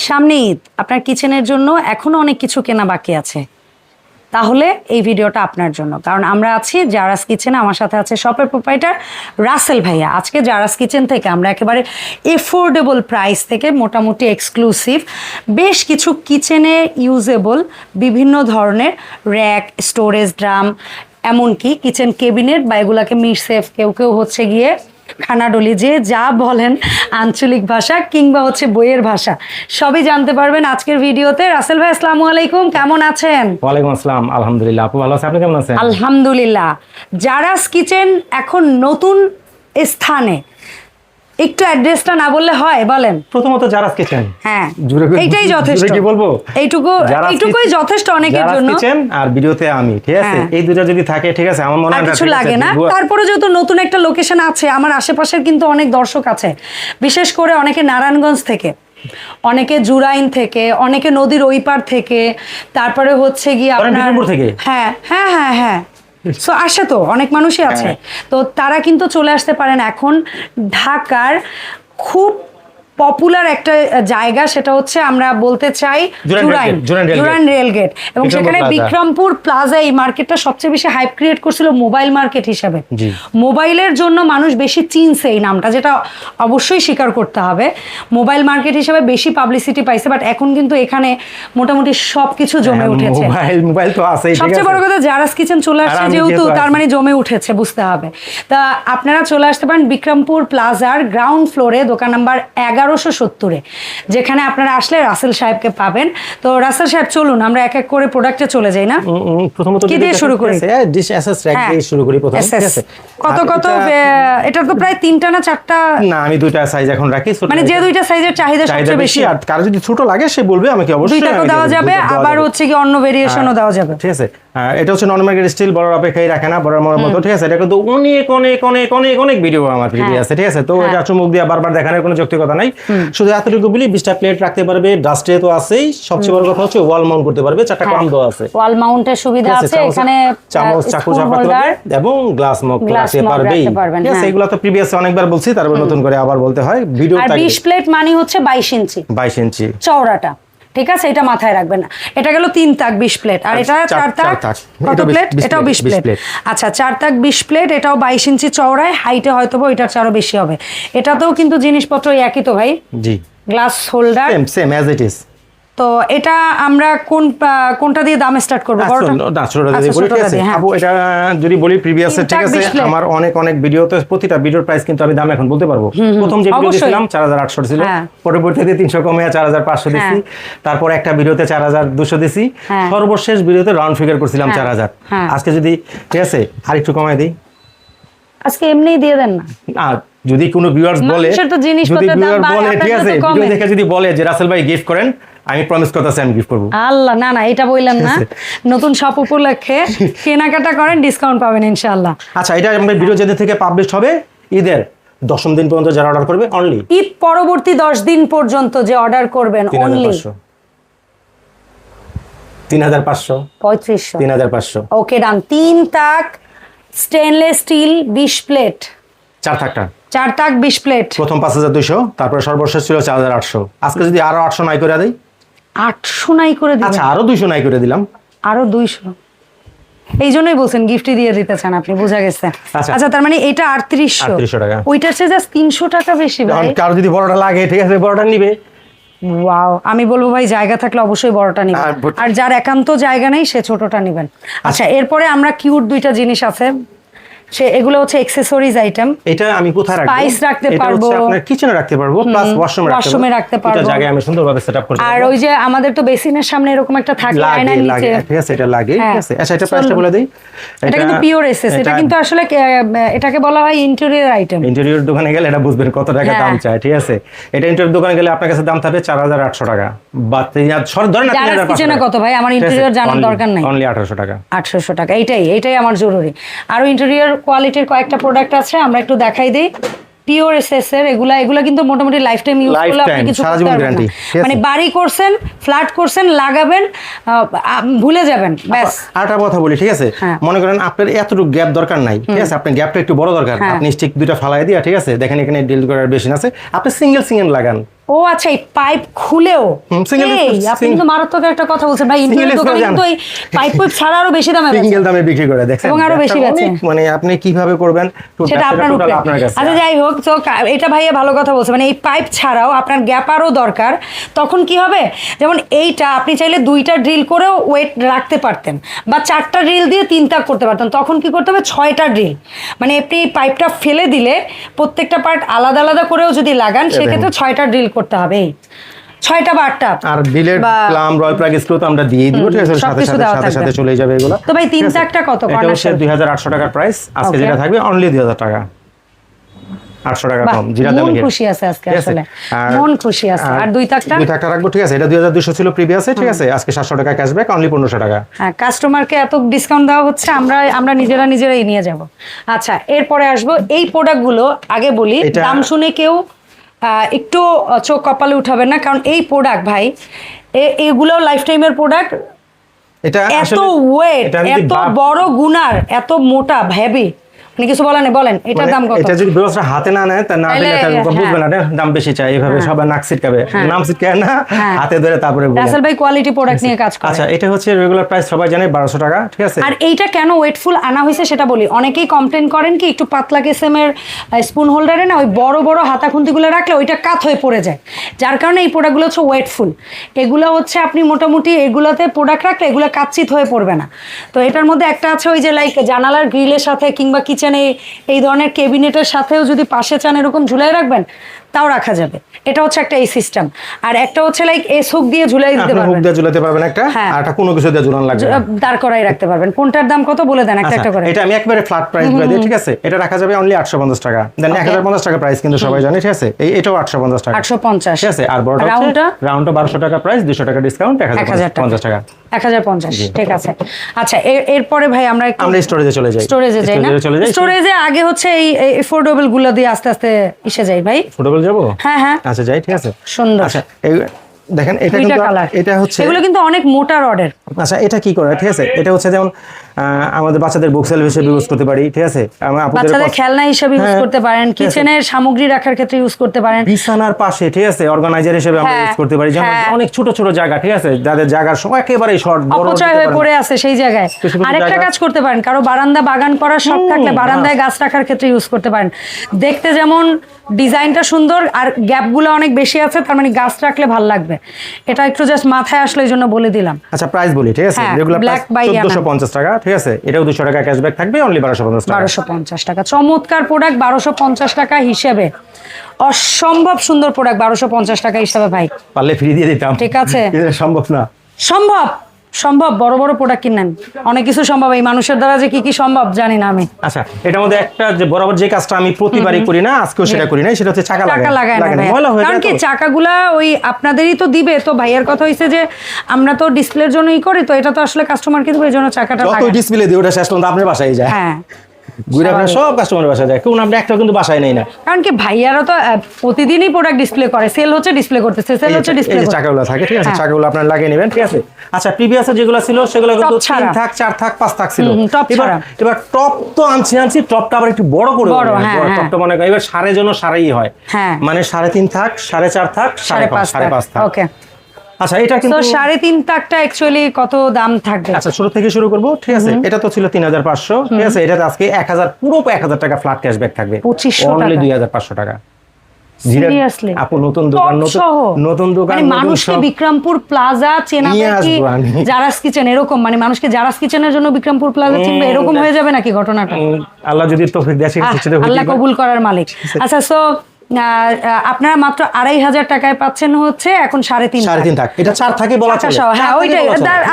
সামনে ঈদ, আপনার কিচেনের জন্য এখনো অনেক কিছু কেনা বাকি আছে, তাহলে এই ভিডিওটা আপনার জন্য। কারণ আমরা আছি জারাস কিচেনে, আমার সাথে আছে শপের প্রোপাইটার রাসেল ভাইয়া। আজকে জারাস কিচেন থেকে আমরা একেবারে এফোর্ডেবল প্রাইস থেকে মোটামুটি এক্সক্লুসিভ বেশ কিছু কিচেনে ইউজেবল বিভিন্ন ধরনের র্যাক, স্টোরেজ ড্রাম, এমনকি কিচেন ক্যাবিনেট বা এগুলাকে মিড সেফ, কেউ কেউ হচ্ছে গিয়ে খানাডলি, যে যা বলেন আঞ্চলিক ভাষা কিংবা হচ্ছে বইয়ের ভাষা, সবই জানতে পারবেন আজকের ভিডিওতে। রাসেল ভাই আসসালামু আলাইকুম, কেমন আছেন? ওয়ালাইকুম আসসালাম, আলহামদুলিল্লাহ। আপু ভালো আছেন? আপনি কেমন আছেন? আলহামদুলিল্লাহ। জারাস কিচেন এখন নতুন স্থানে, একটু অ্যাড্রেসটা না বললে হয়? বলেন। প্রথমত জারাস কিচেন, হ্যাঁ এইটাই যথেষ্ট। কি বলবো, এইটুকুই যথেষ্ট অনেকের জন্য। কিচেন আর ভিডিওতে আমি, ঠিক আছে, এই দুটো যদি থাকে ঠিক আছে, আমার মনে হয় কিছু লাগে না। তারপরে যেহেতু নতুন একটা লোকেশন আছে, আমার আশেপাশের কিন্তু অনেক দর্শক আছে, বিশেষ করে অনেকে নারায়ণগঞ্জ থেকে, অনেকে জুরাইন থেকে, অনেকে নদীর ওই পার থেকে, তারপরে হচ্ছে গিয়ে আপনার হ্যাঁ হ্যাঁ হ্যাঁ হ্যাঁ সো আসে, তো অনেক মানুষই আছে, তো তারা কিন্তু চলে আসতে পারেন। এখন ঢাকার খুব পপুলার একটা জায়গা, সেটা হচ্ছে আমরা বলতে চাই জুরাইন রেলগেট, এবং সেখানে বিক্রমপুর প্লাজা, এই মার্কেটটা সবচেয়ে বেশি হাইপ ক্রিয়েট করছিল মোবাইল মার্কেট হিসাবে। মোবাইলের জন্য মানুষ বেশি চিনছে এই নামটা, যেটা অবশ্যই স্বীকার করতে হবে। মোবাইল মার্কেট হিসাবে বেশি পাবলিসিটি পাইছে, বাট এখন কিন্তু এখানে মোটামুটি সবকিছু জমে উঠেছে। মোবাইল তো আছে, সবচেয়ে বড় কথা জারাস কিচেন চলে আসছে যেহেতু, তার মানে জমে উঠেছে, বুঝতে হবে। তা আপনারা চলে আসতে পারেন বিক্রমপুর প্লাজার গ্রাউন্ড ফ্লোরে, দোকান নাম্বার 1170-এ, যেখানে আপনারা আসলে রাসেল সাহেবকে পাবেন। তো রাসেল সাহেব চলুন আমরা এক এক করে প্রোডাক্টে চলে যাই না? প্রথমত কি দিয়ে শুরু করি? ডিশ এসএস র‍্যাক দিয়ে শুরু করি প্রথমে, ঠিক আছে। কত কত এটা তো প্রায় 3টা না 4টা? না, আমি 2টা সাইজ এখন রাখি, মানে যে 2টা সাইজের চাহিদা সবচেয়ে বেশি। আর কারো যদি ছোট লাগে সে বলবে আমাকে, অবশ্যই 2টাও দেওয়া যাবে, আবার হচ্ছে কি অন্য ভেরিয়েশনও দেওয়া যাবে, ঠিক আছে। এটা হচ্ছে নন মার্কেট স্টিল, বড় অপেক্ষাই রাখে না, বড় মতো, ঠিক আছে। এটা কিন্তু অনেক অনেক অনেক অনেক অনেক ভিডিও আমার ভিডিও আছে, ঠিক আছে। তো এটা চুমুক দিয়ে বারবার দেখানোর কোনো যৌক্তিকতা নাই, শুধু এতটুকু বলি 20টা প্লেট রাখতে পারবে, ডাস্টে তো আছেই, সবচেয়ে বড় কথা হচ্ছে ওয়াল মাউন্ট করতে পারবে, 4টা কম দেওয়া আছে, ওয়াল মাউন্টের সুবিধা আছে, এখানে চামচ চাকু চাপাতে পারবে এবং গ্লাস মগ রাখতে পারবেই, ঠিক আছে। এগুলো তো প্রিভিয়াসে অনেকবার বলছি, তারপর নতুন করে আবার বলতে হয়। ভিডিও আর 20 প্লেট মানে হচ্ছে 22 ইঞ্চি, 22 ইঞ্চি চওড়াটা, ঠিক আছে, এটা মাথায় রাখবেন না। এটা গেল 3 তাক 20 প্লেট, আর এটা 4 তাক কত প্লেট? এটাও 20 প্লেট। আচ্ছা, 4 তাক 20 প্লেট, এটাও 22 ইঞ্চি চওড়ায়, হাইটে হয়তো এটার চেয়ে বেশি হবে। এটাতেও কিন্তু জিনিসপত্র একই তো ভাই? জি, glass holder same as it is. তো এটা আমরা কোনটা দিয়ে দাম স্টার্ট করব? আপু এটা যদি বলি প্রিভিয়াসে, ঠিক আছে, আমার অনেক অনেক ভিডিওতে প্রতিটা ভিডিওর প্রাইস কিন্তু আমি দাম এখন বলতে পারবো। প্রথম যে ভিডিও দিয়েছিলাম 4800 ছিল, পরবর্তীতে 300 কমে 4500 দিছি, তারপর একটা ভিডিওতে 4200 দিছি, সর্বশেষ ভিডিওতে রাউন্ড ফিগার করছিলাম 4000। আজকে যদি, ঠিক আছে, আর একটু কমায় দেই, আজকে এমনিই দিয়ে দেন না। যদি কোনো ভিউয়ার্স বলে, যদি ভিউয়ার বলে, ঠিক আছে, ভিডিও দেখে যদি বলে যে রাসেল ভাই গিফট করেন, আমি প্রমিস করতেছি আমি গিফট করব। আল্লাহ, না না, এটা বললেন না। নতুন শপ উপলক্ষে কেনাকাটা করেন, ডিসকাউন্ট পাবেন ইনশাআল্লাহ। আচ্ছা, এটা আমাদের ভিডিও যেদিন থেকে পাবলিশ হবে ঈদের 10ম দিন পর্যন্ত যারা অর্ডার করবে, অনলি ঈদ পরবর্তী 10 দিন পর্যন্ত যে অর্ডার করবেন, অনলি 3500 3500। ওকে, ডান। 3 তাক স্টেনলেস স্টিল 20 প্লেট, 4 তাকটা 4 তাক 20 প্লেট, প্রথম 5200, তারপরে সর্বশেষ ছিল 4800। আজকে যদি আরো 800 নাই করে দেই, 800 নাই করে দিই, আচ্ছা আরো 200 নাই করে দিলাম, আরো 200। এই জন্যই বলছেন গিফটই দিয়ে দিতে চান আপনি, বোঝা গেছে। আচ্ছা, তার মানে এটা 3800 টাকা, ওইটার চেয়ে জাস্ট 300 টাকা বেশি ভাই। কারো যদি বড়টা লাগে, ঠিক আছে, বড়টা নিবে। ওয়াও, আমি বলবো ভাই জায়গা থাকলে অবশ্যই বড়টা নিবেন, আর যার একান্ত জায়গা নেই সে ছোটটা নিবেন। আচ্ছা, এরপরে আমরা কিউট 2টা জিনিস আছে, সে এগুলো হচ্ছে অ্যাকসেসরিজ আইটেম। এটা আমি কোথায় রাখবো? স্পাইস রাখতে পারবো, এটা আপনার কিচেনে রাখতে পারবো, প্লাস ওয়াশরুমে রাখতে পারবো। এটা জায়গায় আমি সুন্দরভাবে সেটআপ করতে পারবো। আর ওই যে আমাদের তো বেসিনের সামনে এরকম একটা থাকে আয়নার নিচে, ঠিক আছে, এটা লাগে, ঠিক আছে। আচ্ছা, এটা প্রাইসটা বলে দেই। এটা কিন্তু পিওর এসএস, এটা কিন্তু আসলে এটাকে বলা হয় ইন্টেরিয়র আইটেম। ইন্টেরিয়র দোকানে গেলে এটা বুঝবেন কত টাকা দাম চায়, ঠিক আছে। এটা ইন্টেরিয়র দোকানে গেলে আপনার কাছে দাম থাকবে 4800 টাকা, বা ধরেন না 3500 টাকা। কিচেনে কত ভাই? আমার ইন্টেরিয়র জানার দরকার নাই, অনলি 1800 টাকা। 1800 টাকা, এইটাই আমার জরুরি। আর ইন্টেরিয়র কোয়ালিটির কয়েকটা প্রোডাক্ট আছে, আমরা একটু দেখাই দিই। পিওর এসএস এর এগুলা কিন্তু মোটামুটি লাইফ টাইম ইউজ করলে আপনি কিছু করতে পারবেন না। মানে বাড়ি করছেন, ফ্ল্যাট করছেন, লাগাবেন, ভুলে যাবেন, ব্যাস। আরেকটা কথা বলি, ঠিক আছে, মনে করেন আপনার এতটুকু গ্যাপ দরকার নাই, ঠিক আছে, আপনার গ্যাপটা একটু বড় দরকার, আপনি স্টিক 2টা ফালাই দিয়া, ঠিক আছে, দেখেন এখানে ডিল করার বেশিন আছে, আপনি সিঙ্গেল লাগান, ও আচ্ছা, এই পাইপ খুলেও আপনি কিন্তু মারাত্মক একটা কথা বলছেন ভাই, ইন্টারনেট দোকানে কিন্তু এই পাইপ ছাড়া আরো বেশি দামে সিঙ্গেল দামে বিক্রি করে দেখেন, এবং আরো বেশি বেচে। মানে আপনি কিভাবে করবেন সেটা আপনার উপরে। আচ্ছা যাই হোক, তো এটা ভাইয়া ভালো কথা বলছে, মানে এই পাইপ ছাড়াও আপনার গ্যাপ আরও দরকার। তখন কি হবে, যেমন এইটা আপনি চাইলে 2টা ড্রিল করেও ওয়েট রাখতে পারতেন, বা 4টা ড্রিল দিয়ে 3 তাক করতে পারতেন। তখন কি করতে হবে, 6টা ড্রিল, মানে আপনি পাইপটা ফেলে দিলে প্রত্যেকটা পার্ট আলাদা আলাদা করেও যদি লাগান সেক্ষেত্রে 6টা ড্রিল করতে হবে, এই 6টা বা 8টা। আর ড্রিলের প্লাম রয় প্লাগ স্ক্রু তো আমরা দিয়ে দিব, ঠিক আছে, সাথে সাথে চলে যাবে এগুলো। তো ভাই 3 তাকটা কত? এটা হচ্ছে 2800 টাকার প্রাইস, আজকে যেটা থাকবে অনলি 2000 টাকা, 800 টাকা কম। জিরা দামি, মন খুশি আছে আজকে, আসলে মন খুশি আছে। আর 2 তাকটা রাখবো, ঠিক আছে, এটা 2200 ছিল প্রিভিয়াসে, ঠিক আছে, আজকে 700 টাকা ক্যাশব্যাক, অনলি 1500 টাকা। হ্যাঁ, কাস্টমারকে এত ডিসকাউন্ট দেওয়া হচ্ছে, আমরা নিজেরাই নিয়ে যাব। আচ্ছা, এরপরে আসবো এই প্রোডাক্টগুলো। আগে বলি, দাম শুনে কেউ একটু চোখ কপালে উঠাবেন না, কারণ এই প্রোডাক্ট ভাই, এগুলো লাইফ টাইমের প্রোডাক্ট। এটা এত ওয়েট, এত বড় গুনার, এত মোটা হেভি, আপনি কিছু বলেন, এটার দাম কত? এটা যদি ব্যবসা হাতে না নেয়, তা না দিলে বুঝবে না, দাম বেশি চাই, এইভাবে সবাই নাক ছিটকাবে, নাম ছিটকায় না, হাতে ধরে তারপরে বলে। রাসেল ভাই কোয়ালিটি প্রোডাক্ট নিয়ে কাজ করে। আচ্ছা, এটা হচ্ছে রেগুলার প্রাইস সবাই জানে 1200 টাকা, ঠিক আছে। আর এইটা কেন ওয়েটফুল আনা হয়েছে সেটা বলি। অনেকেই কমপ্লেন করেন কি, একটু পাতলা কিসেমের স্পুন হোল্ডারে না ওই বড় বড় হাতা খুন্তিগুলো রাখলে ওইটা কাত হয়ে পড়ে যায়, যার কারণে এই প্রোডাক্টগুলো হচ্ছে ওয়েটফুল। এগুলো হচ্ছে আপনি মোটামুটি এগুলোতে প্রোডাক্ট রাখলে এগুলো কাচ্চিত হয়ে পড়বে না। তো এটার মধ্যে একটা আছে ওই যে লাইক জানালার গ্রিলের সাথে কিংবা কিচেনে এই ধরনের ক্যাবিনেটের সাথেও যদি পাশে চান এরকম ঝুলাই রাখবেন, তাও রাখা যাবে। এটা হচ্ছে একটা এই সিস্টেম। আর একটা হচ্ছে লাইক এস হুক দিয়ে ঝুলাই দিতে পারবেন, হুক দিয়ে ঝুলাতে পারবেন একটা, আর এটা কোনো কিছু দিয়ে ঝুলানো লাগবে না, দাঁড় করাই রাখতে পারবেন। কোনটার দাম কত বলে দেন একটা একটা করে। এটা আমি একবারে ফ্ল্যাট প্রাইস বলে দিই, ঠিক আছে। এটা রাখা যাবে অনলি 850 টাকা, দেন 1050 টাকা প্রাইস কিন্তু সবাই জানে, ঠিক আছে। এটাও 850 টাকা, 850, ঠিক আছে। আর বড়টা রাউন্ডটা 1200 টাকা প্রাইস, 200 টাকা ডিসকাউন্ট, 1050 টাকা, 1050, ঠিক আছে। আচ্ছা, এরপরে ভাই আমরা স্টোরেজে চলে যাই। স্টোরেজে আগে হচ্ছে এই এফোর্ডেবল গুলো দিয়ে আস্তে আস্তে এসে যাই ভাই। এফোর্ডেবল যাবো? হ্যাঁ, আচ্ছা যাই, ঠিক আছে, সুন্দর। আচ্ছা দেখেন, এটা কিন্তু এটা হচ্ছে, এগুলো কিন্তু অনেক মোটা রডের। আচ্ছা, এটা কি করে, ঠিক আছে, এটা হচ্ছে যেমন আমাদের বাচ্চাদের বুক সেলফ হিসেবে ইউজ করতে পারি, ঠিক আছে, বাচ্চাদের খেলনা হিসেবে ইউজ করতে পারেন, কিচেনের সামগ্রী রাখার ক্ষেত্রে ইউজ করতে পারেন, বিছানার পাশে, ঠিক আছে, অর্গানাইজার হিসেবে আমরা ইউজ করতে পারি। যেমন অনেক ছোট ছোট জায়গা, ঠিক আছে, যাদের জায়গার সময় একেবারে শর্ট, বড় অপচয় হয়ে পড়ে আছে, সেই জায়গায় আরেকটা কাজ করতে পারেন। কারো বারান্দা বাগান করার শখ থাকলে বারান্দায় গাছ রাখার ক্ষেত্রে ইউজ করতে পারেন। দেখতে যেমন ডিজাইনটা সুন্দর আর গ্যাপগুলো অনেক বেশি আছে, তার মানে গাছ রাখলে ভালো লাগবে। এটা একটু জাস্ট মাথায় আসলে এই জন্য বলে দিলাম। আচ্ছা, প্রাইস বলি, ঠিক আছে, রেগুলার প্রাইস 1450 টাকা, ঠিক আছে, এটাও 200 টাকা ক্যাশব্যাক থাকবে, অনলি 1250 টাকা। 1250 টাকা, চমৎকার প্রোডাক্ট। 1250 টাকা হিসেবে অসম্ভব সুন্দর প্রোডাক্ট। 1250 টাকা হিসেবে ভাই পারলে ফ্রি দিয়ে দিতাম, ঠিক আছে। সম্ভব না? সম্ভব, বড় বড় প্রোডাক্ট কিনেন, অনেক কিছু সম্ভব। এই মানুষের দ্বারা যে কি সম্ভব জানি না আমি। আচ্ছা, এটার মধ্যে একটা যে বরাবর যে কাজটা আমি প্রতিবারই করি না, আজকেও সেটা করি না, সেটা হচ্ছে চাকা লাগায় না। কারণ কি চাকাগুলা ওই আপনাদেরই তো দিবে, তো ভাইয়ের কথা হইছে যে আমরা তো ডিসপ্লের জন্যই করি, তো এটা তো আসলে কাস্টমার কি দিবে, এই জন্য চাকাটা যত ডিসপ্লে দিই ওটা শেষ পর্যন্ত আপনার বাসায় যায়। হ্যাঁ, ঘুরে আপনার সব কাস্টমারের বাসায় যায়, কোন আমরা একটা কিন্তু বাসায় নেই না। কারণ কি ভাইয়ারা তো প্রতিদিনই প্রোডাক্ট ডিসপ্লে করে, সেল হচ্ছে ডিসপ্লে করতেছে, সেল হচ্ছে ডিসপ্লে করতেছে। চাকাগুলো থাকে, ঠিক আছে, চাকাগুলো আপনারা লাগিয়ে নেবেন, ঠিক আছে। আচ্ছা, প্রিভিয়াসে যেগুলো ছিল সেগুলো কিন্তু 3 থাক 4 থাক 5 থাক ছিল। এবার টপ তো আনছি টপটা আবার একটু বড় করে, টপটা মনে করেন এবার সাড়ে জন্য সাড়েই হয়, মানে 3.5 থাক, 4.5 থাক, 5.5 থাক। ওকে, আচ্ছা, এটা কিন্তু 3.5 টাকটা অ্যাকচুয়ালি কত দাম থাকবে? আচ্ছা, শুরু থেকে শুরু করব, ঠিক আছে। এটা তো ছিল 3500, ঠিক আছে, এটা আজকে 1000, পুরো 1000 টাকা ফ্ল্যাট ক্যাশব্যাক থাকবে, 2500 টাকা, অনলি 2500 টাকা। সিরিয়াসলি আপু, নতুন দোকান, মানে মানুষকে বিক্রমপুর প্লাজা চেনাবে কি, জারাস কিচেন এরকম, মানে মানুষকে জারাস কিচেনের জন্য বিক্রমপুর প্লাজা চিনবে, এরকম হয়ে যাবে নাকি ঘটনাটা? আল্লাহ যদি তৌফিক দেয়, আল্লাহ কবুল করার মালিক। আচ্ছা, সো আপনারা মাত্র 2500 টাকায় পাচ্ছেন হচ্ছে এখন 3.5 থাক। এটা 4 থাকে বলা চলে। হ্যাঁ, ওইটাই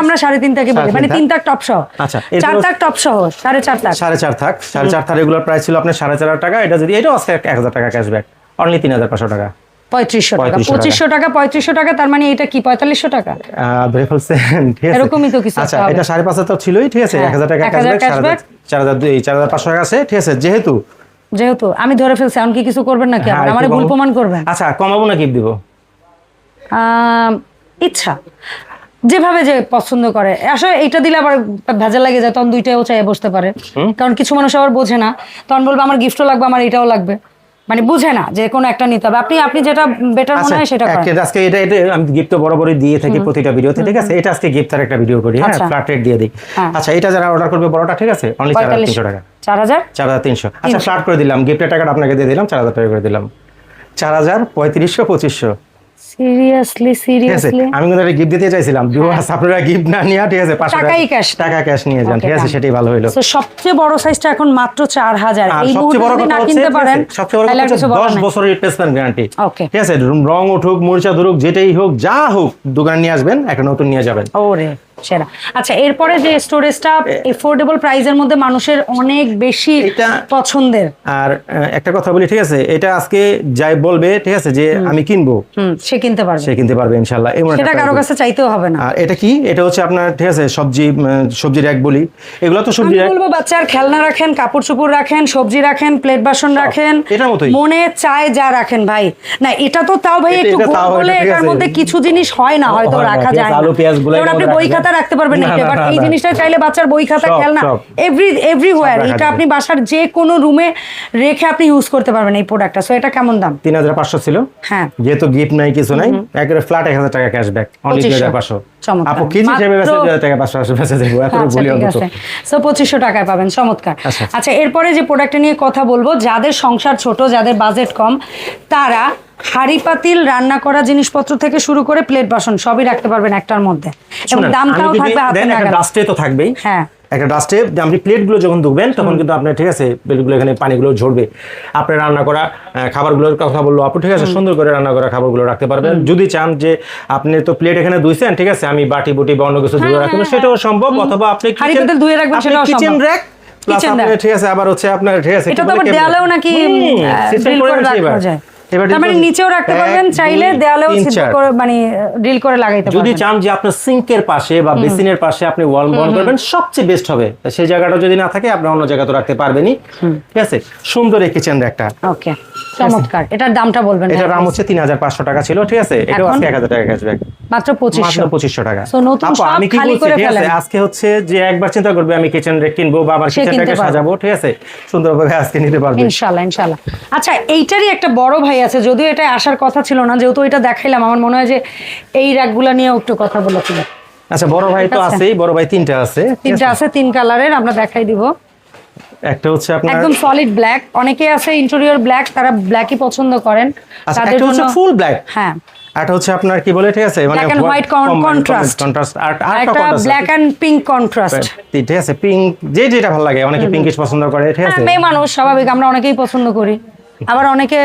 আমরা 3.5 টাকা বলি, মানে 3 টাক টপ সহ। আচ্ছা, 4 টাক টপ সহ 4.5 টাকা, 4.5 থাক, 4.5 থাক রেগুলার প্রাইস ছিল আপনার 4.5 টাকা। এটা যদি এটাও আজকে 1000 টাকা ক্যাশব্যাক, অনলি 3500 টাকা, 3500 টাকা, 2500 টাকা, 3500 টাকা, তার মানে এটা কি 4500 টাকা ধরে ফেলছেন, ঠিক আছে, এরকমই তো কিছু। আচ্ছা, এটা 5.5 তো ছিলই, ঠিক আছে, 1000 টাকা ক্যাশব্যাক, 4500 টাকা আছে, ঠিক আছে। যেহেতু আমি ধরে ফেলছি, আমি কি কিছু করবেন নাকি? আমার ভুল প্রমাণ করবেন? আচ্ছা, কমাবো না গিফট দিব? ইচ্ছা যেভাবে যে পছন্দ করে। আসলে এইটা দিলে আবার ভেজা লাগে যায়, তখন দুইটাও চাই বসতে পারে, কারণ কিছু মানুষ আবার বোঝে না, তখন বলবে আমার গিফটও লাগবে, আমার এটাও লাগবে। মানে বুঝে না যে কোনো একটা নিতে হবে, আপনি যেটা বেটার মনে হয় সেটা করেন। আজকে এটা আমি গিফট তো বরাবরই দিয়ে থাকি প্রতিটা ভিডিওতে, ঠিক আছে? এটা আজকে গিফটের একটা ভিডিও করি, হ্যাঁ, ফ্ল্যাট রেট দিয়ে দিই। আচ্ছা, এটা যারা অর্ডার করবে বড়টা, ঠিক আছে, অনলি 4300 টাকা। 4300। আচ্ছা, ফ্ল্যাট করে দিলাম, গিফটের টাকাটা আপনাকে দিয়ে দিলাম, 4000 টাকা করে দিলাম। 4000, 3500, 2500। সিরিয়াসলি আমি কিন্তু একটা গিফট দিতে চাইছিলাম, আপনারা গিফট না নিয়ে, ঠিক আছে, 500 টাকা ক্যাশ নিয়ে যান, ঠিক আছে, সেটাই ভালো হলো। সবচেয়ে বড় সাইজটা এখন মাত্র 4000। এই সবচেয়ে বড় কথা হচ্ছে, সবচেয়ে বড় কথা হচ্ছে 10 বছরের রিপ্লেসমেন্ট গ্যারান্টি, ঠিক আছে? রং উঠুক, মরিচা ধরুক, যেটাই হোক, যা হোক, দোকানে নিয়ে আসবেন, একটা নতুন নিয়ে যাবেন। ওরে সেরা। আচ্ছা, এরপরে যে স্টোরেজটা এফোর্ডেবল প্রাইসের মধ্যে মানুষের অনেক বেশি পছন্দের। আর একটা কথা বলি, ঠিক আছে, এটা আজকে যাই বলবে, ঠিক আছে, যে আমি কিনবো, সে কিনতে পারবে ইনশাআল্লাহ। সেটা কারো কাছে চাইতেও হবে না। আর এটা কি, এটা হচ্ছে আপনার, ঠিক আছে, সবজি র‍্যাক বলি, এগুলো তো সবজি র‍্যাক। বলবো বাচ্চার খেলনা রাখেন, কাপড় চোপড় রাখেন, সবজি রাখেন, প্লেট বাসন রাখেন, এটার মতোই মনে চায় যা রাখেন ভাই। না, এটা তো তাও ভাই একটু বলে, এটার মধ্যে কিছু জিনিস হয় না, হয়তো রাখা যায় না। যেমন আপনি বই খাতা রাখতে পারবেন না, বাট এই জিনিসটা চাইলে বাচ্চার বই খাতা, খেলনা, এভরিওয়্যার, এটা আপনি বাসার যে কোনো রুমে রেখে আপনি ইউজ করতে পারবেন এই প্রোডাক্টটা। সো এটা কেমন দাম? 3500 ছিল। হ্যাঁ, যেহেতু গিফট নাই, কিছু নাই, একবারে ফ্ল্যাট 1000 টাকা ক্যাশব্যাক, অনলি 2500। আপু কেজি হিসেবে বেচে 2000 টাকা 500 বেচে দেব, এত বলি অন্তত। সো 2500 টাকায় পাবেন, চমৎকার। আচ্ছা, এরপরে যে প্রোডাক্টটা নিয়ে কথা বলবো, যাদের সংসার ছোট, যাদের বাজেট কম, তারা হাঁড়ি পাতিল, রান্না করা জিনিসপত্র থেকে শুরু করে প্লেট বাসন সবই রাখতে পারবেন একটার মধ্যে, এবং দামটাও থাকবে হাতে নাগালে। ডাস্টে তো থাকবেই, হ্যাঁ, একটা ডাস্টে আপনি প্লেটগুলো যখন ধুবেন, তখন কিন্তু আপনার, ঠিক আছে, প্লেটগুলো এখানে পানিগুলো ঝরবে। আপনি রান্না করা খাবারগুলোর কথা বললো আপু, ঠিক আছে, সুন্দর করে রান্না করা খাবারগুলো রাখতে পারবেন। যদি চান যে আপনি তো প্লেট এখানে ধুইছেন, ঠিক আছে, আমি বাটি বুটি বা অন্য কিছু ধুয়ে রাখবেন, সেটাও সম্ভব। অথবা আপনি কিচেন র‍্যাক প্লাস আপনি, ঠিক আছে, আবার হচ্ছে আপনার, ঠিক আছে, এটা তো আবার দেয়ালেও নাকি ড্রিল করে রাখা যায়, মানে নিচেও রাখতে পারবেন, চাইলে দেয়ালেও ছিদ্র করে, মানে ড্রিল করে লাগাইতে পারবেন। যদি চান যে আপনার সিঙ্কের পাশে বা বেসিনের পাশে আপনি ওয়াল বল করবেন, সবচেয়ে বেস্ট হবে। সেই জায়গাটা যদি না থাকে, আপনি অন্য জায়গা তো রাখতে পারবেনই, ঠিক আছে। সুন্দর এই কিচেন র‍্যাকটা, ওকে, চমৎকার। এটার দামটা বলবেন? এটার দাম হচ্ছে 3500 টাকা ছিল, ঠিক আছে, এটাও আজকে 1000 টাকা ক্যাশব্যাক, মাত্র 2500 টাকা। সো নতুন সব খালি করে ফেলেন। আজকে হচ্ছে যে একবার চিন্তা করবে আমি কিচেন র‍্যাক কিনবো বা আমার কিচেনটাকে সাজাবো, ঠিক আছে, সুন্দরভাবে আজকে নিতে পারবে ইনশাআল্লাহ। আচ্ছা, এইটারই একটা বড় ভাই আছে, যদিও এটা আসার কথা ছিল না, যেহেতু এটা দেখাইলাম, আমার মনে হয় যে এই র‍্যাকগুলো নিয়ে একটু কথা বলেছিল। আচ্ছা, বড় ভাই তো আছেই, বড় ভাই তিনটা আছে, 3 কালারের, আমরা দেখাই দিব। একটা হচ্ছে আপনার একদম সলিড ব্ল্যাক, অনেকে আছে ইন্টেরিয়র ব্ল্যাক, তারা ব্ল্যাকই পছন্দ করেন, তাদের জন্য ফুল ব্ল্যাক। হ্যাঁ, এটা হচ্ছে আপনার কি বলে, ঠিক আছে, মানে হোয়াইট কন্ট্রাস্ট, আর একটা ব্ল্যাক এন্ড পিঙ্ক কন্ট্রাস্ট, ঠিক আছে, পিঙ্ক যেটা ভালো লাগে, অনেকে পিঙ্কিশ পছন্দ করে, ঠিক আছে, মেয়ে মানুষ স্বাভাবিক, আমরা অনেকেই পছন্দ করি। আবার অনেকে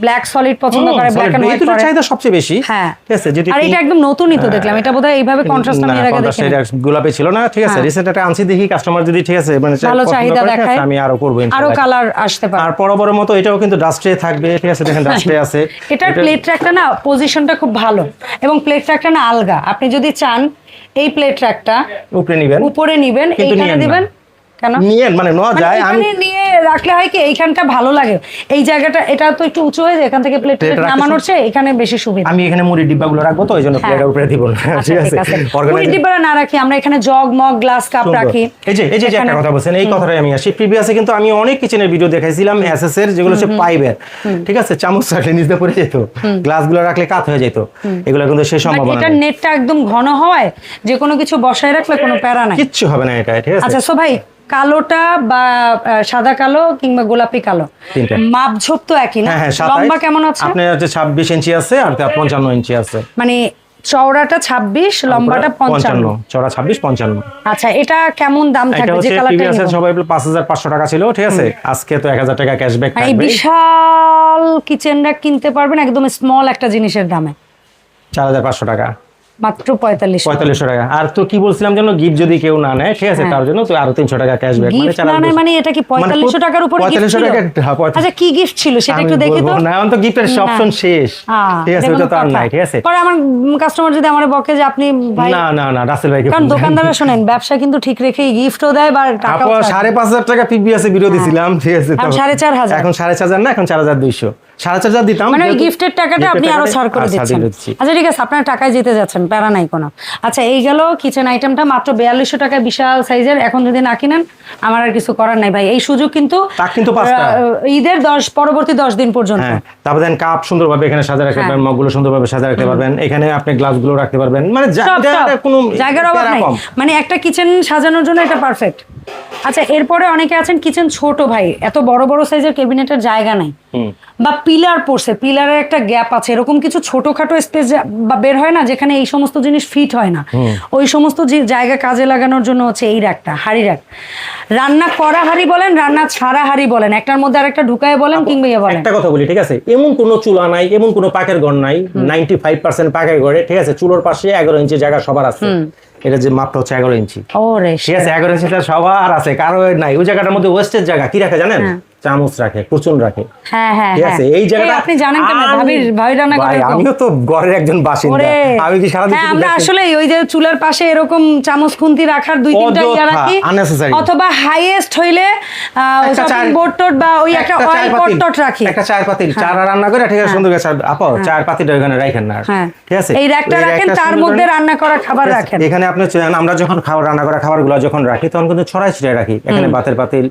ব্ল্যাক সলিড পছন্দ করে, ব্ল্যাক এন্ড হোয়াইট করে, চাহিদা সবচেয়ে বেশি। হ্যাঁ, ঠিক আছে, আর এটা একদম নতুনই তো দেখলাম, এটা বোধহয় এইভাবে কন্ট্রাস্ট আমি এর আগে দেখিনি, এটা গোলাপি ছিল না, ঠিক আছে, রিসেন্ট একটা আনছি, দেখি কাস্টমার যদি, ঠিক আছে, মানে ভালো চাহিদা দেখায়, আমি আরো করব ইনশাআল্লাহ, আরো কালার আসতে পারে। আর বড় মতো এটাও কিন্তু ডাস্টে থাকবে, ঠিক আছে, দেখেন ডাস্টে আছে। এটার প্লেট ট্র্যাকটা না, পজিশনটা খুব ভালো, এবং প্লেট ট্র্যাকটা না আলগা। আপনি যদি চান এই প্লেট ট্র্যাকটা উপরে নিবেন, এইখানে দিবেন, কেন নিয়েন, মানে নেওয়া যায়, আমি নিয়ে রাখলে হয় কি, এইখানটা ভালো লাগে, এই জায়গাটা, এটা তো একটু উঁচু হয়ে যায়, এখান থেকে প্লেট নামানোর চেয়ে এখানে বেশি সুবিধা। আমি এখানে মুড়ির ডিব্বাগুলো রাখবো, তো এইজন্য প্লেটের উপরে দিব না, ঠিক আছে। মুড়ির ডিব্বাটা না রাখি, আমরা এখানে জগ, মগ, গ্লাস, কাপ রাখি। এই যে একটা কথা বলছেন, এই কথাটাই আমি আসি। প্রিভিয়াসে কিন্তু আমি অনেক কিচেনের ভিডিও দেখাইছিলাম এসএস এর, যেগুলো হচ্ছে পাইপের, ঠিক আছে, চামচ রাখলে নিচে পড়ে যেত, গ্লাসগুলো রাখলে কাত হয়ে যেত, এগুলো কিন্তু সেই সম্ভাবনা। এটা নেটটা একদম ঘন হওয়ায় যে কোনো কিছু বসায় রাখলে কোনো প্যারা নাই, কিচ্ছু হবে না এটা, ঠিক আছে। আচ্ছা, সো ভাই, কালোটা বা সাদা কালো কিংবা গোলাপি কালো, মাপঝোপ তো একই না? লম্বা কেমন আছে আপনার? হচ্ছে 26 ইঞ্চি আছে, আর 55 ইঞ্চি আছে, মানে চওড়াটা 26, লম্বাটা 55, চওড়া 26, 55। আচ্ছা, এটা কেমন দাম থাকবে? যে কালারটা আছে সবাই 5500 টাকা ছিল, ঠিক আছে, আজকে তো 1000 টাকা ক্যাশব্যাক থাকবে। এই বিশাল কিচেন র‍্যাক কিনতে পারবেন একদম স্মল একটা জিনিসের দামে, 4500 টাকা, মাত্র 4500 টাকা। আর তো কি বলছিলাম যেন, গিফট যদি কেউ না নেয়, ঠিক আছে, তার জন্য তো আরো 300 টাকা ক্যাশব্যাক, মানে এটা কি 4500 টাকার উপরে গিফট ছিল? আচ্ছা, কি গিফট ছিল সেটা একটু দেখি তো। না, এখন তো গিফটের অপশন শেষ, ঠিক আছে, ওটা তো আর নাই, ঠিক আছে। পরে আমার কাস্টমার যদি আমারে বকে যে আপনি ভাই, না রাসেল ভাইকে, কারণ দোকানদাররা শুনেন, ব্যবসা কিন্তু ঠিক রেখেই গিফটও দেয় বা টাকাও। 5500 টাকা পিবিএস এ ভিডিও দিছিলাম, ঠিক আছে, এখন 4500, এখন 4500 না, এখন 4200। 4,500 দিতাম, মানে ওই গিফটের টাকাটা আপনি আরো ছাড় করে দিচ্ছেন। আচ্ছা ঠিক আছে, আপনার টাকায় জিতে যাচ্ছেন, প্যারা নাই কোনো। আচ্ছা এই গেল কিচেন আইটেমটা, মাত্র 4200 টাকায় বিশাল সাইজের। এখন যদি না কিনেন আমার আর কিছু করার নাই ভাই, এই সুযোগ কিন্তু ঈদের পরবর্তী 10 দিন পর্যন্ত। তারপর দেন কাপ সুন্দরভাবে এখানে সাজা রাখতে পারবেন, মগগুলো সুন্দরভাবে সাজা রাখতে পারবেন, এখানে আপনি গ্লাসগুলো রাখতে পারবেন, মানে কোনো জায়গার অভাব নাই, মানে একটা কিচেন সাজানোর জন্য এটা পারফেক্ট। আচ্ছা এরপরে অনেকে আছেন কিচেন ছোট ভাই, এত বড় বড় সাইজের ক্যাবিনেটের জায়গা নাই, বা পিলার পড়ছে, পিলারের একটা গ্যাপ আছে, এরকম কিছু ছোটখাটো স্পেস বা বের হয় না যেখানে এই সমস্ত জিনিস ফিট হয় না, ওই সমস্ত জায়গা কাজে লাগানোর জন্য হচ্ছে এই র্যাকটা, হাড়ি র্যাক। রান্না করা হাড়ি বলেন, রান্না ছাড়া হাড়ি বলেন, একটার মধ্যে আরেকটা ঢুকায় বলেন কিংবা বলেন। একটা কথা বলি, ঠিক আছে, এমন কোনো চুলা নাই, এমন কোনো পাকের ঘর নাই, 95% পাকের ঘরে, ঠিক আছে, চুলোর পাশে 11 ইঞ্চি জায়গা সবার আছে। এটা যে মাপটা হচ্ছে 11 ইঞ্চি, ঠিক আছে, 11 ইঞ্চিটা সবার আছে, কারো নাই। ওই জায়গাটার মধ্যে ওয়েস্টেজ জায়গা কি রাখে জানেন? চামচ রাখে, কুচুন রাখে। ঠিক আছে, এই জায়গাটা আপনি জানেন কেন? ভাবি রান্না করে। আমিও তো ঘরের একজন বাসিন্দা, আমি কি সারাদিন আমরা আসলে ওই যে চুলার পাশে এরকম চামচ খুন্তি রাখার 2-3টা ইয়া রাখি, অথবা হাইয়েস্ট হইলে চপিং বোর্ড টোট বা ওই একটা অয়েল পট টট রাখি, একটা চায়ের পাতিল, চা রান্না করে, ঠিক আছে, সুন্দর করে আপা চায়ের পাতিলটা ওখানে রাখেন না, ঠিক আছে, এই র‍্যাকটা রাখেন, তার মধ্যে রান্না করা খাবার রাখেন। এখানে আপনি আমরা যখন খাবার রান্না করা খাবারগুলো যখন রাখি তখন কিন্তু ছড়াই ছিটাই রাখি। এখানে ভাতের পাতিল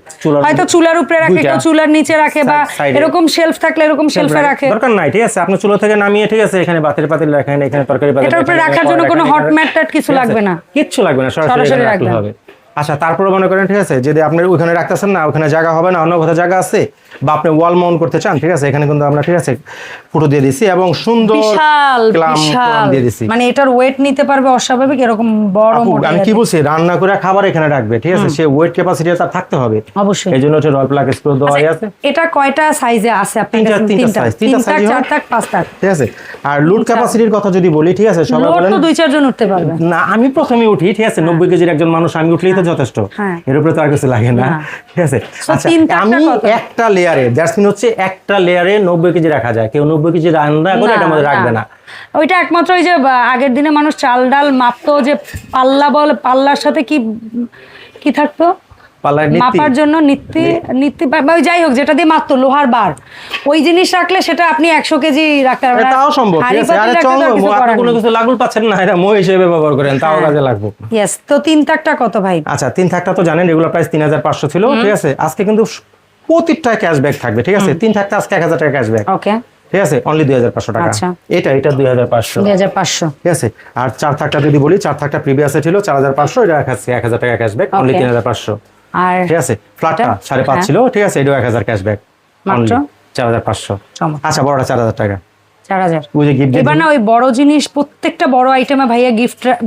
হয়তো চুলার উপরে রাখে, কেউ চুলার নিচে রাখে, বা এরকম শেলফ থাকলে এরকম শেলফে রাখে, দরকার নাই, ঠিক আছে, আপনি চুলা থেকে নামিয়ে, ঠিক আছে, এখানে ভাতের পাতিল রাখেন, এখানে তরকারি পাতিল, এটার উপরে রাখার জন্য কোনো হট ম্যাট টাট কিছু লাগবে না, কিচ্ছু লাগবে না, সরাসরি রাখতে হবে। আচ্ছা তারপরে মনে করেন, ঠিক আছে, যদি আপনি ওখানে রাখতেছেন না, ওখানে জায়গা হবে না, অন্য কোথাও জায়গা আছে, বা আপনি ওয়াল মাউন্ট করতে চান, ঠিক আছে, এখানে কিন্তু আমরা, ঠিক আছে, ফুটো দিয়ে দিছি এবং সুন্দর ক্লাম দিয়ে দিছি, মানে এটার ওয়েট নিতে পারবে অস্বাভাবিক এরকম বড় মোটা। আমি কি বলছি, রান্না করে খাবার এখানে রাখবে, ঠিক আছে, সে ওয়েট ক্যাপাসিটি তার থাকতে হবে অবশ্যই, এইজন্য হচ্ছে রড প্লাগ স্ক্রু দেওয়া আছে। এটা কয়টা সাইজে আছে আপনার কাছে? 3টা সাইজ, 4টা 5টা, ঠিক আছে। আর লোড ক্যাপাসিটির কথা যদি বলি, ঠিক আছে, সবাই বলেন লোড তো 2-4 জন উঠতে পারবে না, আমি প্রথমে উঠি, ঠিক আছে, 90 কেজির একজন মানুষ আমি উঠলেই তো যথেষ্ট, এর উপরে তো আর কিছু লাগে না, ঠিক আছে। আচ্ছা আমি একটা লেয়ারে, দ্যাটস মিন হচ্ছে একটা লেয়ারে 90 কেজি রাখা যায়, কেউ 90 কেজি রান্না করে এটার মধ্যে রাখবে না। ওইটা একমাত্র ওই যে আগের দিনে মানুষ চাল ডাল মাপতো, যে পাল্লা বলে, পাল্লার সাথে কি কি থাকতো মাপার জন্য, নীতি বা যাই হোক যেটা দিয়ে মাপতো, লোহার বার, ওই জিনিস রাখলে সেটা আপনি 100 কেজি রাখতে পারবেন, তাও সম্ভব, ঠিক আছে। আরে চলো, আপনি কোনো কিছু লাগুল পাচ্ছেন না, এটা মই হিসেবে ব্যবহার করেন, তাও কাজে লাগবে। यस, তো 3 থাকটা কত ভাই? আচ্ছা 3 থাকটা তো জানেন রেগুলার প্রাইস 3500 ছিল, ঠিক আছে, আজকে কিন্তু প্রতিটা ক্যাশব্যাক থাকবে, ঠিক আছে, 3 থাকটা আজকে 1000 টাকা ক্যাশব্যাক, ওকে, ঠিক আছে, অনলি 2500 টাকা। এটা 2500, ঠিক আছে। আর 4 থাকটা যদি বলি, 4 থাকটা প্রিভিয়াসে ছিল 4500, এটা আছে 1000 টাকা ক্যাশব্যাক, অনলি 3500। আর ঠিক আছে, ফ্ল্যাটটা 5.5 ছিল, ঠিক আছে, এটাও 1000 ক্যাশব্যাক, মাত্র 4500। আচ্ছা বড়টা 4000 টাকা, 4000। ওই যে গিফট এবার না, ওই বড় জিনিস প্রত্যেকটা বড় আইটেমে ভাইয়া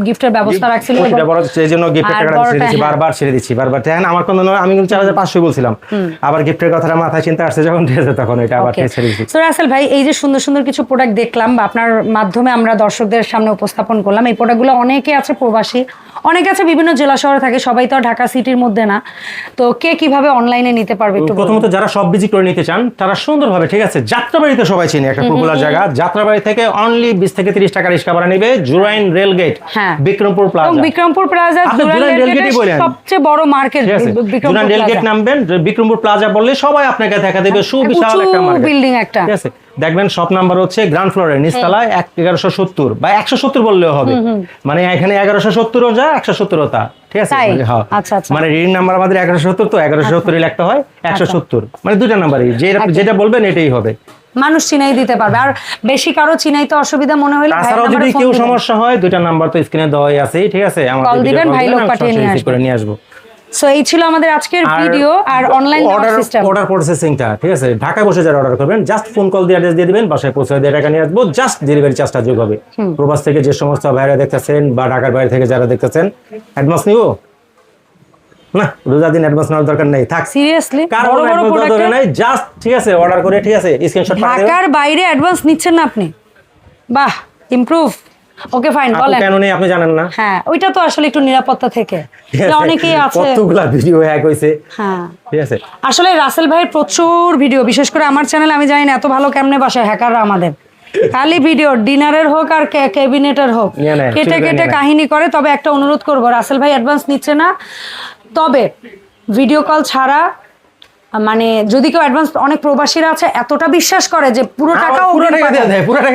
গিফটের ব্যবস্থা রাখছিল, এটা বড়, সেই জন্য গিফটের টাকাটা ছেড়ে দিচ্ছি, বারবার ছেড়ে দিচ্ছি, বারবার। দেখেন আমার কোন, আমি কিন্তু 4500 বলছিলাম, আবার গিফটের কথাটা মাথায় চিন্তা আসছে যখন, ঠিক আছে, তখন এটা আবার ছেড়ে দিচ্ছি। সো রাসেল ভাই, এই যে সুন্দর সুন্দর কিছু প্রোডাক্ট দেখলাম বা আপনার মাধ্যমে আমরা দর্শকদের সামনে উপস্থাপন করলাম, এই প্রোডাক্টগুলো অনেকে আছে প্রবাসী, অনেকে আছে বিভিন্ন জেলা শহরে থাকে, সবাই তো ঢাকা সিটির মধ্যে না, তো কে কিভাবে অনলাইনে নিতে পারবে একটু? প্রথমত যারা সব ভিজিট করে নিতে চান তারা সুন্দরভাবে, ঠিক আছে, যাত্রাবাড়িতে সবাই চিনে, একটা পপুলার জায়গা, যাত্রাবাড়ি থেকে অনলি 20 থেকে 30 টাকা রিক্সা ভাড়া নেবে, Jurain rail gate, Bikrampur plaza, Bikrampur plaza Jurain রেলগেটই বলেন, সবচেয়ে বড় মার্কেট জুরাইন রেলগেট নামবেন, বিক্রমপুর প্লাজা বললে সবাই আপনাকে দেখা দেবে, সুবিশাল একটা মার্কেট, বিল্ডিং একটা, ঠিক আছে। দেখবেন শপ নাম্বার হচ্ছে গ্রাউন্ড ফ্লোরে নিচতলায় 1170 বা 170 বললেও হবে, মানে এখানে 1170 ও যা 170 ও তা, ঠিক আছে। মানে রিং নাম্বার আমাদের 1170, তো 1170 লিখতে হয় 170, মানে দুইটা নাম্বারই, যেটা বলবেন এটাই হবে, মানুষ চিনাই দিতে পারবে। আর বেশি কারো চিনাইতে অসুবিধা মনে হলে তাছাড়াও যদি কেউ সমস্যা হয়, দুইটা নাম্বার তো স্ক্রিনে দেওয়াই আছে, ঠিক আছে, আমাদের কল দিবেন, ভাই লোক পাঠিয়ে নিয়ে আসবো। সো এই ছিল আমাদের আজকের ভিডিও। আর অনলাইন অর্ডার প্রসেসিংটা, ঠিক আছে, ঢাকায় বসে যারা অর্ডার করবেন, জাস্ট ফোন কল দিয়ে অ্যাড্রেস দিয়ে দিবেন, বাসায় পৌঁছে দিয়ে টাকা নিয়ে আসবো, জাস্ট ডেলিভারি চার্জটা যোগ হবে। প্রবাস থেকে যে সমস্ত ভাইরা দেখতেছেন বা ঢাকার বাইরে থেকে যারা দেখতেছেন, অ্যাডভান্স নিব না, রোজা দিন অ্যাডভান্স নেওয়ার দরকার নেই, থাক, সিরিয়াসলি বড় বড় প্রোডাক্ট নাই, জাস্ট, ঠিক আছে, অর্ডার করে, ঠিক আছে, স্ক্রিনশট পাঠিয়ে দেবেন। ঢাকার বাইরে অ্যাডভান্স নিচ্ছেন না আপনি? বাহ, ইমপ্রুভ। ওকে ফাইন, বলেন কেন নেই আপনি জানেন না? হ্যাঁ, ওইটা তো আসলে একটু নিরাপত্তা থেকে, অনেকেই আছে, কতগুলা ভিডিও হ্যাক হইছে, হ্যাঁ, ঠিক আছে। আসলে রাসেল ভাইয়ের প্রচুর ভিডিও, বিশেষ করে আমার চ্যানেলে, আমি জানি না এত ভালো কেমনে বাসায় হ্যাকাররা আমাদের, খালি ভিডিও, ডিনারের হোক আর ক্যাবিনেটের হোক, কেটে কেটে কাহিনী করে। তবে একটা অনুরোধ করবো, রাসেল ভাই অ্যাডভান্স নিচ্ছে না, তবে ভিডিও কল ছাড়া মানে যদি কেউ অ্যাডভান্স, অনেক প্রবাসীরা আছে এতটা বিশ্বাস করে যে পুরো টাকা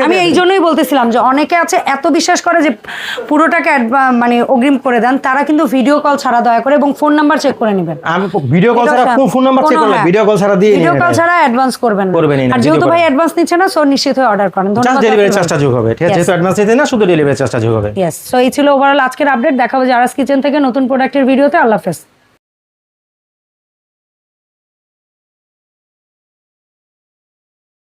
আমি এই জন্যই বলতেছিলাম যে অনেকে আছে এত বিশ্বাস করে যে পুরো টাকা মানে অগ্রিম করে দেন, তারা কিন্তু ভিডিও কল ছাড়া দয়া করে এবং ফোন নাম্বার চেক করে নেবেন। আমি ভিডিও কল ছাড়া ফোন নাম্বার চেক করলে ভিডিও কল ছাড়া দিয়ে ভিডিও কল ছাড়া অ্যাডভান্স করবেন না। আর যেহেতু ভাই অ্যাডভান্স নিচ্ছে না, সো নিশ্চিত হয়ে অর্ডার করেন। ধন্যবাদ। ডেলিভারি চার্জটা যোগ হবে, ঠিক আছে? যেহেতু অ্যাডভান্স নিতে না, শুধু ডেলিভারি চার্জটা যোগ হবে। ইয়েস, সো এই ছিল ওভারঅল আজকের আপডেট। দেখা হবে জারাস কিচেন থেকে নতুন প্রোডাক্টের ভিডিওতে। আল্লাহ হাফেজ।